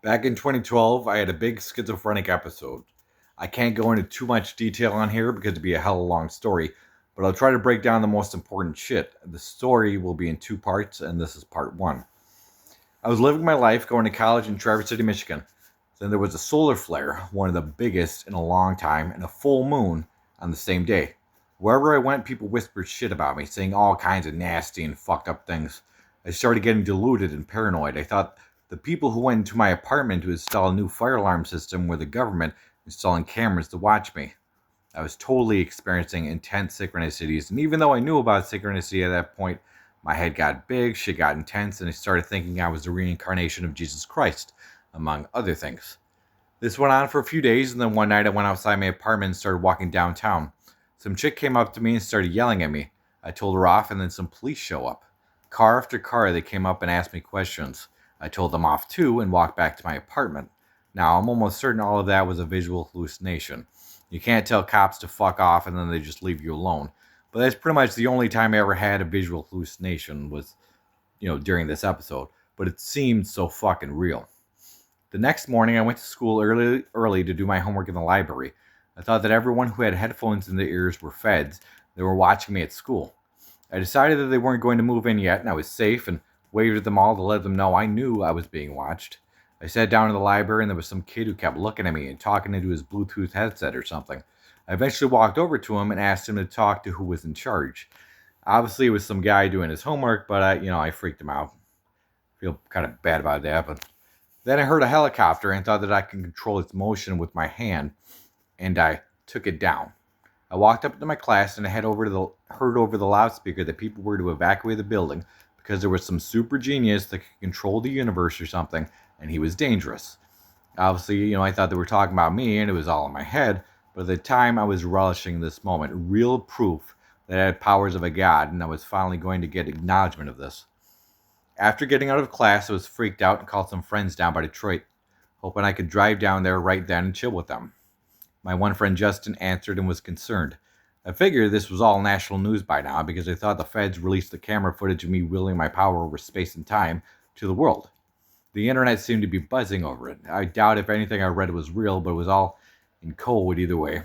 Back in 2012, I had a big schizophrenic episode. I can't go into too much detail on here because it'd be a hell of a long story, but I'll try to break down the most important shit. The story will be in two parts, and this is part one. I was living my life going to college in Traverse City, Michigan. Then there was a solar flare, one of the biggest in a long time, and a full moon on the same day. Wherever I went, people whispered shit about me, saying all kinds of nasty and fucked up things. I started getting deluded and paranoid. I thought the people who went into my apartment to install a new fire alarm system were the government installing cameras to watch me. I was totally experiencing intense synchronicities, and even though I knew about synchronicity at that point, my head got big, shit got intense, and I started thinking I was the reincarnation of Jesus Christ, among other things. This went on for a few days, and then one night I went outside my apartment and started walking downtown. Some chick came up to me and started yelling at me. I told her off, and then some police show up. Car after car, they came up and asked me questions. I told them off too and walked back to my apartment. Now, I'm almost certain all of that was a visual hallucination. You can't tell cops to fuck off and then they just leave you alone. But that's pretty much the only time I ever had a visual hallucination was, during this episode. But it seemed so fucking real. The next morning, I went to school early to do my homework in the library. I thought that everyone who had headphones in their ears were feds. They were watching me at school. I decided that they weren't going to move in yet, and I was safe, and waved at them all to let them know I knew I was being watched. I sat down in the library, and there was some kid who kept looking at me and talking into his Bluetooth headset or something. I eventually walked over to him and asked him to talk to who was in charge. Obviously, it was some guy doing his homework, but I freaked him out. Feel kind of bad about that, but then I heard a helicopter and thought that I could control its motion with my hand, and I took it down. I walked up to my class and I heard over the loudspeaker that people were to evacuate the building because there was some super genius that could control the universe or something, and he was dangerous. Obviously, I thought they were talking about me and it was all in my head, but at the time I was relishing this moment, real proof that I had powers of a god, and I was finally going to get acknowledgement of this. After getting out of class, I was freaked out and called some friends down by Detroit, hoping I could drive down there right then and chill with them. My one friend Justin answered and was concerned. I figured this was all national news by now because I thought the feds released the camera footage of me wielding my power over space and time to the world. The internet seemed to be buzzing over it. I doubt if anything I read was real, but it was all in code either way.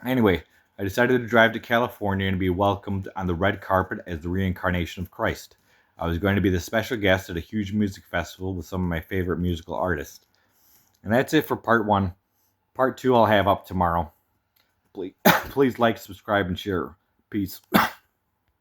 Anyway, I decided to drive to California and be welcomed on the red carpet as the reincarnation of Christ. I was going to be the special guest at a huge music festival with some of my favorite musical artists. And that's it for part one. Part two I'll have up tomorrow. Please, please like, subscribe, and share. Peace.